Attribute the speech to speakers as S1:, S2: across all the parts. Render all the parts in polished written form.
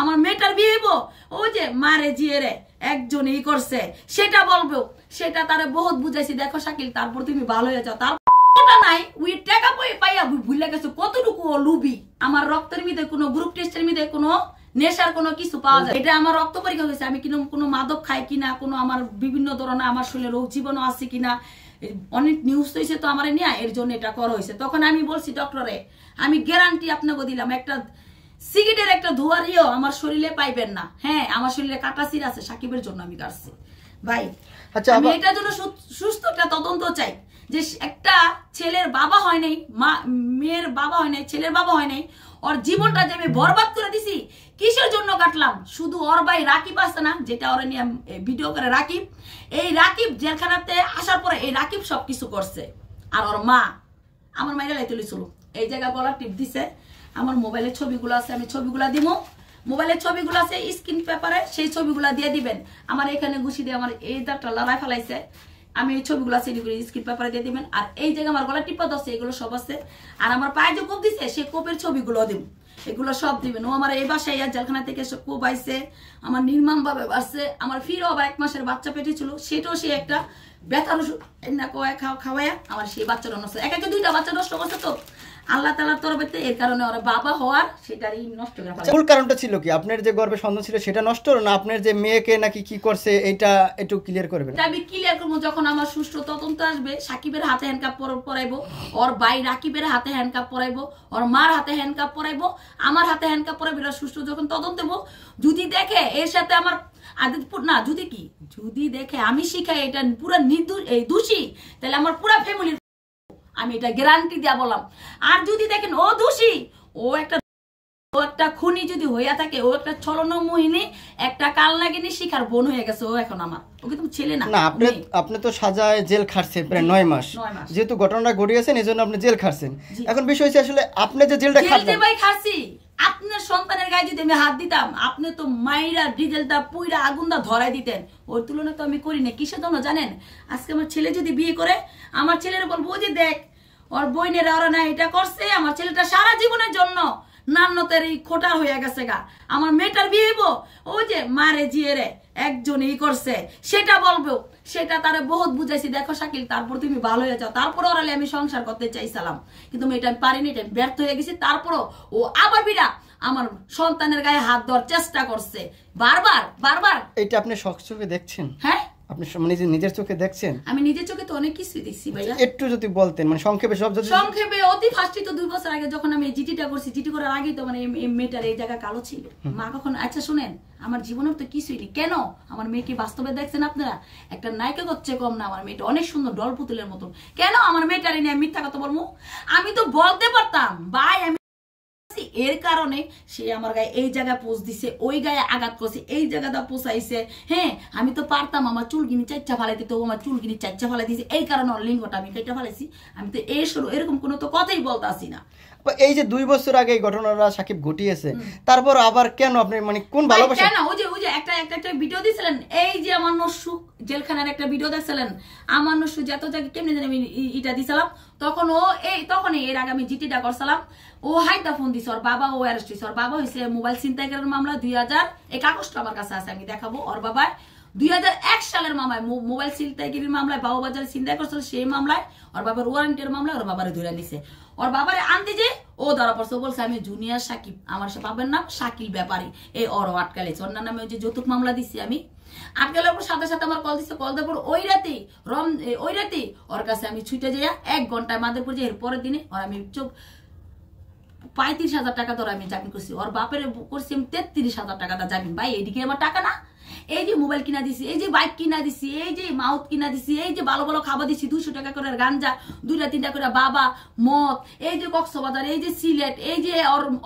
S1: আমার মেয়েটার বিয়ে হইব, ওই যে মারে জিয়ে রে একজন ই করছে সেটা বলবো, সেটা তারে বহুত বুঝাইছি। দেখো শাকিল, তারপর তুমি ভালো হয়ে যাও। তার নাই উই টাকা পাইয়া ভুলে গেছো কতটুকু ও লুবি। আমার রক্তের মধ্যে কোনো গ্রুপ টেস্টের মধ্যে কোনো নেশার কোনো কিছু পাওয়া যায়, এটা আমার রক্ত পরীক্ষা হয়েছে। আমি কোনো মাদক খাই কিনা, কোনো আমার বিভিন্ন ধরনের আমার শরীরে রোগ জীবনও আছে কিনা, অনেক নিউজ হয়েছে তো আমার নিয়ে, এর জন্য এটা করা হয়েছে। তখন আমি বলছি ডক্টরে, আমি গ্যারান্টি আপনাকে দিলাম একটা সিগারেটের একটা ধোঁয়ারিও আমার শরীরে পাইবেন না। হ্যাঁ, আমার শরীরে কাটাছির আছে, সাকিবের জন্য আমি কাটছি ভাই। আচ্ছা, আমি এটার জন্য সুস্থ একটা তদন্ত চাই, যে একটা ছেলের বাবা হয় নাই, মেয়ের বাবা হয় নাই, ছেলের বাবা হয় নাই, ওর জীবনটা যে আমি বরবাদ করে দিছি কিসের জন্য কাটলাম? শুধু ওর ভাই রাকিব আছে না, যেটা ওরা নিয়ে ভিডিও করে রাকিব, এই রাকিব জেলখানাতে আসার পরে এই রাকিব সবকিছু করছে। আর ওর মা আমার মাইরা লাইতে লইছিল, এই জায়গা গলা টিপ দিছে। আমার মোবাইলের ছবিগুলো আছে, আমি ছবিগুলা দিব, মোবাইলের ছবিগুলো আছে স্ক্রিন পেপারে, সেই ছবিগুলা দিয়ে দিবেন। আমার এখানে ঘুষি দিয়ে আমার এই দাঁতটা লড়াই ফেলাইছে, আমি এই ছবিগুলো সিডি করে স্ক্রিন পেপারে দিয়ে দিবেন। আর এই জায়গায় আমার গলা টিপা আছে, এগুলো সব আছে। আর আমার পায়ে যে কোপ দিছে সেই কোপের ছবিগুলো দিব, এগুলো সব দিবেন। ও আমার এই বাসায় জেলখানা থেকে সব কোপ আইছে, আমার নির্মম ভাবে বাড়ছে। আমার ফিরও আবার 1 মাসের বাচ্চা পেটে ছিল, সেটাও সে একটা ব্যথার ওষুধ না খাওয়াইয়া আমার সেই বাচ্চাটা নষ্ট, একে 2টা বাচ্চা নষ্ট করছে। তো আল্লাহ তাআলার তরফে এর কারণে ওরা বাবা হওয়ার সেটারই নষ্ট করে ফেলে। মূল কারণটা ছিল কি, আপনার যে গর্ভে সন্তান ছিল সেটা নষ্ট হলো না আপনার যে মেয়েকে নাকি কি করছে, এটা একটু ক্লিয়ার করবেন? আমি ক্লিয়ার করবো যখন আমার সুষ্ঠু তদন্ত আসবে। সাকিবের হাতে হ্যান্ডকাপ পরাইবো, ওর ভাই রাকিবের হাতে হ্যান্ডকাপ পরাইবো, ওর মার হাতে হ্যান্ডকাপ পরাইবো, আমার হাতে হ্যান্ডকাপ পরাইবো। এটা সুষ্ঠু যখন তদন্ত দেবো, যদি দেখে এর সাথে আমার না, যদি দেখে আমি শিখাই এটা পুরো দোষী, তাহলে আমার পুরো ফ্যামিলির, আমি এটা গ্যারান্টি দিয়া বললাম। আর যদি দেখেন ও দোষী, ও একটা খুনি যদি হইয়া থাকে, ও একটা ছলনামোহিনী, একটা কালনাগিনী শিখার বোন হয়ে গেছে ও এখন আমার, ওকে তুমি ছেলে না। আপনি তো সাজায় জেল খাটছেন প্রায় 9 মাস, যেহেতু ঘটনাটা ঘটিয়েছেন এই জন্য আপনি জেল খাটছেন। এখন বিষয় হচ্ছে আসলে আপনি যে জেলটা খাচ্ছি, আপনার সন্তানের গায়ে যদি আমি হাত দিতাম, আপনি তো মাইরা ডিজেলটা পুইরা আগুনটা ধরাই দিতেন। ওর তুলনা তো আমি করি না। কিসের জন্য জানেন? আজকে আমার ছেলে যদি বিয়ে করে, আমার ছেলের বলবো যে দেখ ওর বইনেরা ওরা না এটা করছে, আমার ছেলেটা সারা জীবনের জন্য নান্নতের এই খোটার হয়ে গেছে গা। আমার মেয়েটার বিয়ে হইব, ওই যে মারে জিয়ে রে একজন ই করছে সেটা বলবো, সেটা তারে বহুত বুঝাইছি। দেখো শাকিল, তারপর তুমি ভালো হয়ে যাও। তারপর ওরালে আমি সংসার করতে চাইছিলাম, কিন্তু এটা আমি পারিনি, এটা ব্যর্থ হয়ে গেছি। তারপরও ও আবার বিরা আমার সন্তানের গায়ে হাত দেওয়ার চেষ্টা করছে বারবার। এটা আপনি চোখে দেখছেন? হ্যাঁ, আপনি নিজের চোখে দেখছেন? আমি নিজের চোখে তো অনেক কিছু দেখছি ভাইয়া। একটু যদি বলতেন, মানে সংক্ষেপে সব। সংক্ষেপে অতি ফার্স্টে তো 2 বছর আগে যখন আমি জিটিটা করছি, জিটি করার আগেই তো মানে এই মেয়েটার এই জায়গা কালো ছিল। মা কখন, আচ্ছা শুনেন, আমার জীবনের তো কিছুই নেই। কেন? আমার মেয়েকে বাস্তবে দেখছেন আপনারা? একটা নায়িকা করছে কম না, আমার মেয়েটা অনেক সুন্দর, ডল পুতুলের মতন। কেন আমার মেয়েটার নিয়ে মিথ্যা কথা বলবো? আমি তো বলতে পারতাম ভাই, আমি এর কারণে সে আমার গায়ে এই জায়গায় পোষ দিছে, ওই গায়ে আঘাত করছে, এই জায়গাটা পোষাইছে। হ্যাঁ, আমি তো পারতাম আমার চুলগিনি 4টা ফালাই দিতে, ও আমার চুলগিনি 4টা ফালাই দিয়েছে, এই কারণে ওর লিঙ্গটা আমি কেটে ফেলাইছি। আমি তো এরকম কোনো তো কথাই বলতে আসি না। এই যে 2 বছর আগে এই ঘটনাটা সাকিব ঘটিয়েছে, তারপর আবার কেন আপনি, মানে কোন ভালোবাসা? কেন ওই যে একটা ভিডিও দিয়েছিলেন, এই যে আমার নসু জেলখানার একটা ভিডিও দেখছিলেন, আমার নসু যত জায়গায় কেমনি জানি আমি এটা দিছিলাম, তখন তখনই এর আগে আমি জিটিটা করছিলাম। ও হাইটা ফোন দিছে, ওর বাবা ও অ্যারেস্ট হয়েছে। ওর বাবা হয়েছে মোবাইল ছিনতাইকারীর মামলা 2000, এই কাগজটা আমার কাছে আছে, আমি দেখাবো। ওর বাবা 2001 সালের মামলায় মোবাইল ছিনতাইকারীর মামলায়, বাবুবাজার ছিনতাই করছিল, সেই মামলায় ওর বাবার ওয়ারেন্টের মামলায় ওর বাবারে ধরে নিছে। ওর বাবারে আনতে যে ও ধরা পড়ছে, বলছে আমি জুনিয়র সাকিব, আমার সে বাবার নাম শাকিল ব্যাপারী, এই ওরও আটকালেছে। ওর নামে ওই যে যৌতুক মামলা দিছি আমি, আটকালের পর সাথে সাথে আমার কল দিচ্ছে। কল দেওয়ার পর ওই রাতেই ওর কাছে আমি ছুটে যাইয়া 1 ঘন্টায় মাদারপুর যাই। এর পরের দিনে ওর আমি 35,000 টাকা ধরে আমি জামিন করছি। ওর বাপের করছি আমি 33,000 টাকাটা জামিন। ভাই এদিকে আমার টাকা না? এই যে মোবাইল কিনা দিছি, এই যে বাইক কিনা দিছি, এই যে মাউথ কিনা দিছি, এই যে ভালো ভালো খাবার দিছি, 200 টাকা করে গাঞ্জা, 2টা-3টা করে বাবা মদ, এই যে কক্সবাজার, এই যে সিলেট, এই যে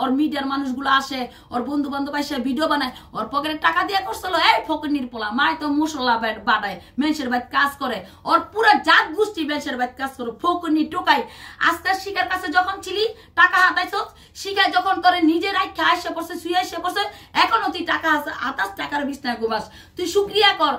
S1: ওর মিডিয়ার মানুষগুলো আসে, ওর বন্ধু বান্ধব আসে ভিডিও বানায়, ওর পকেটে টাকা দিয়া করছিল। এই ফকিনির পোলা, মায় তো মশলা বাটায়, মেনসের বাইত কাজ করে, ওর পুরো জাত গোষ্ঠী মেনসের বাইত কাজ করে, ফকিনি টোকাই। আজকে শিকার কাছে যখন ছিলি টাকা হাতাইছ, শিখায় যখন তোরে নিজে রাখা আসে পড়ছে, শুয়ে আসে পড়ছে, এখনো তুই টাকা আছে, 28 টাকার বিছনায় ঘুমাস। তুই শুক্রিয়া কর।